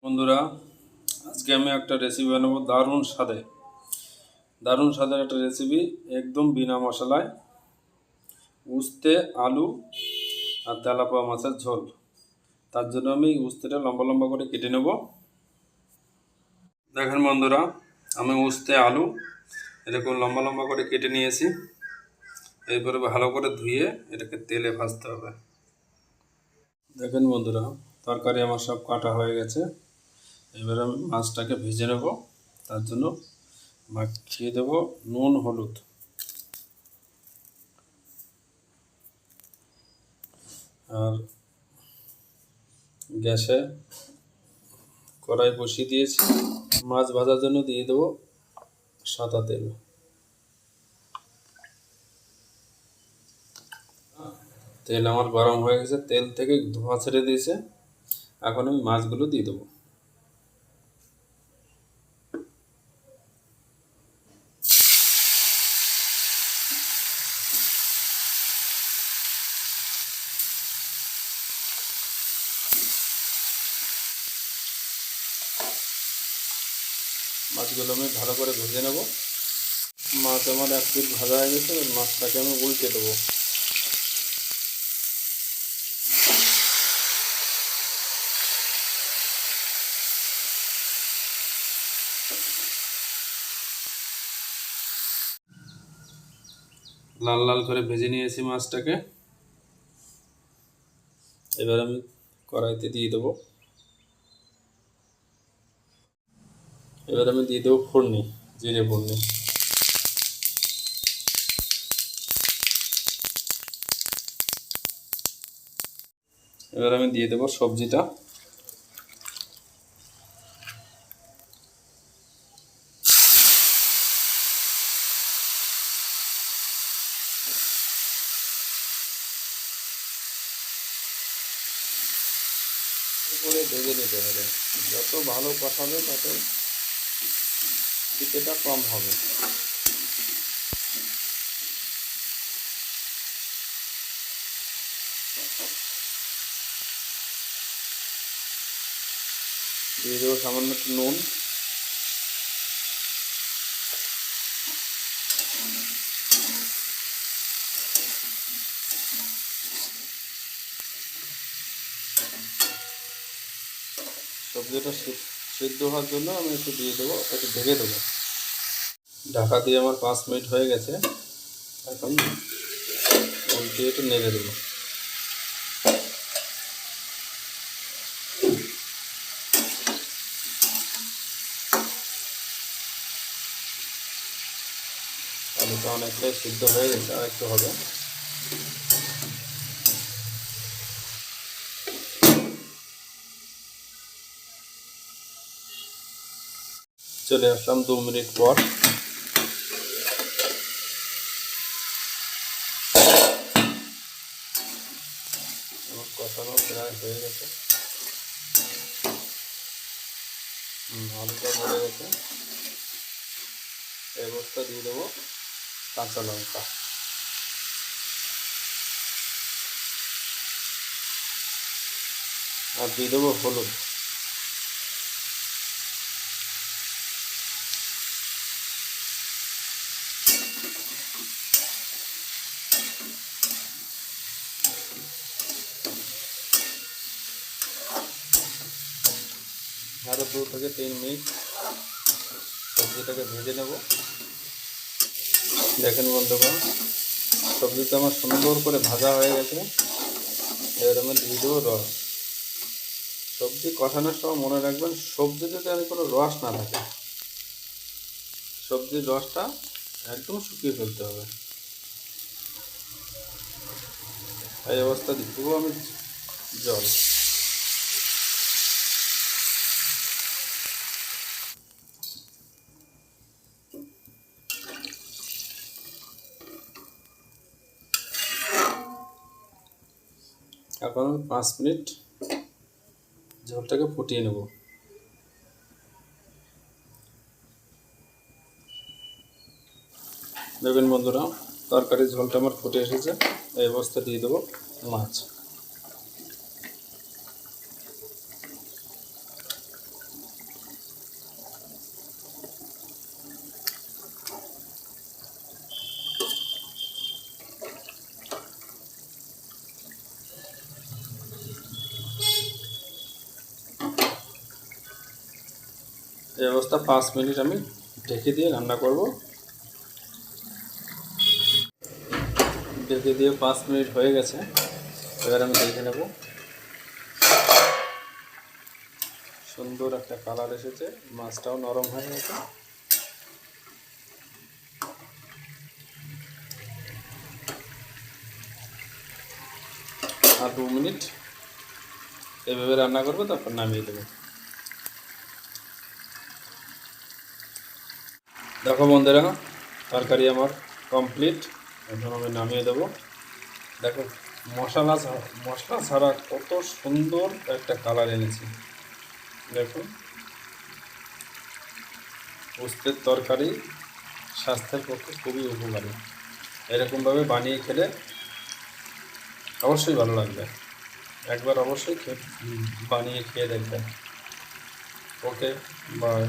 বন্ধুরা, আজকে আমি একটা রেসিপি বানাবো দারুণ স্বাদের একটা রেসিপি, একদম বিনা মশলায়। উস্তে, আলু আর তেলাপোয়া মাছের ঝোল। তার জন্য আমি উস্তেটা লম্বা লম্বা করে কেটে নেব। দেখেন বন্ধুরা, আমি উস্তে আলু এরকম লম্বা লম্বা করে কেটে নিয়েছি। এরপরে ভালো করে ধুয়ে এটাকে তেলে ভাজতে হবে। দেখেন বন্ধুরা, তরকারি আমার সব কাটা হয়ে গেছে। এবারে আমি মাছটাকে ভেজে নেব। তার জন্য মাখিয়ে দেব নুন হলুদ। আর গ্যাসে কড়াই বসিয়ে দিয়েছি। মাছ ভাজার জন্য দিয়ে দেবো সাদা তেল। তেল আমার গরম হয়ে গেছে, তেল থেকে ধোঁয়া ছেড়ে দিয়েছে। এখন আমি মাছগুলো দিয়ে দেবো। মাছগুলো আমি ভালো করে ভেজে নেব। মাছ আমার এক পিঠ ভাজা হয়ে গেছে, মাছটাকে আমি উল্টে দেবো। লাল লাল করে ভেজে নিয়েছি মাছটাকে। এবার আমি কড়াইতে দিয়ে দেবো। এবার আমি দিয়ে দেবো ফোড়নি, জিরে ফোড়নি। এবার আমি দিয়ে দেবো সবজিটা। করে ভেজে নিতে হবে। যত ভালো কষাবে তত চিকেটা কম হবে। দিয়ে দেবো সামান্য একটু নুন। সবজিটা সিদ্ধ হওয়ার জন্য আমি একটু দিয়ে দেবো, একটু ঢেকে দেবো। ঢাকা দিয়ে আমার 5 মিনিট হয়ে গেছে। এখন উল্টে একটু নেড়ে দেবো। আলুটা অনেকটাই সিদ্ধ হয়ে গেছে, আর একটু হবে। চলে আসলাম 2 মিনিট পর। আমার কষানো প্রায় হয়ে গেছে। আলুটা ভরে গেছে। এই অবস্থা দিয়ে দেবো কাঁচা লঙ্কা। আর দিয়ে দেবো হলুদ। আরও 2 থেকে 3 মিনিট সবজিটাকে ভেজে নেব। দেখেন বন্ধুগণ, সবজিটা আমার সুন্দর করে ভাজা হয়ে গেছে। এবার আমি দিয়ে দেবো রস। সবজি কষানোর সময় মনে রাখবেন, সবজিতে যেন কোনো রস না থাকে। সবজির রসটা একদম শুকিয়ে ফেলতে হবে। এই অবস্থা দিয়ে দেবো আমি জল। এখন 5 মিনিট ঝোলটাকে ফুটিয়ে নেব। দেখবেন বন্ধুরা, তরকারির ঝোলটা আমার ফুটে এসেছে। এই অবস্থা দিয়ে দেবো মাছ। এই অবস্থা 5 মিনিট আমি ঢেকে দিয়ে রান্না করব। ঢেকে দিয়ে 5 মিনিট হয়ে গেছে। এবার আমি দেখে নেব। সুন্দর একটা কালার এসেছে, মাছটাও নরম হয়ে গেছে। আর 2 মিনিট এভাবে রান্না করবো, তারপর নামিয়ে দেবো। দেখো বন্ধুরা, তরকারি আমার কমপ্লিট। এখন আমি নামিয়ে দেবো। দেখো মশলা ছাড়া কত সুন্দর একটা কালার এনেছি। দেখুন, উস্তের তরকারি স্বাস্থ্যের পক্ষে খুবই উপকারী। এরকমভাবে বানিয়ে খেলে অবশ্যই ভালো লাগবে। একবার অবশ্যই বানিয়ে খেয়ে দেখবেন। ওকে, বাই।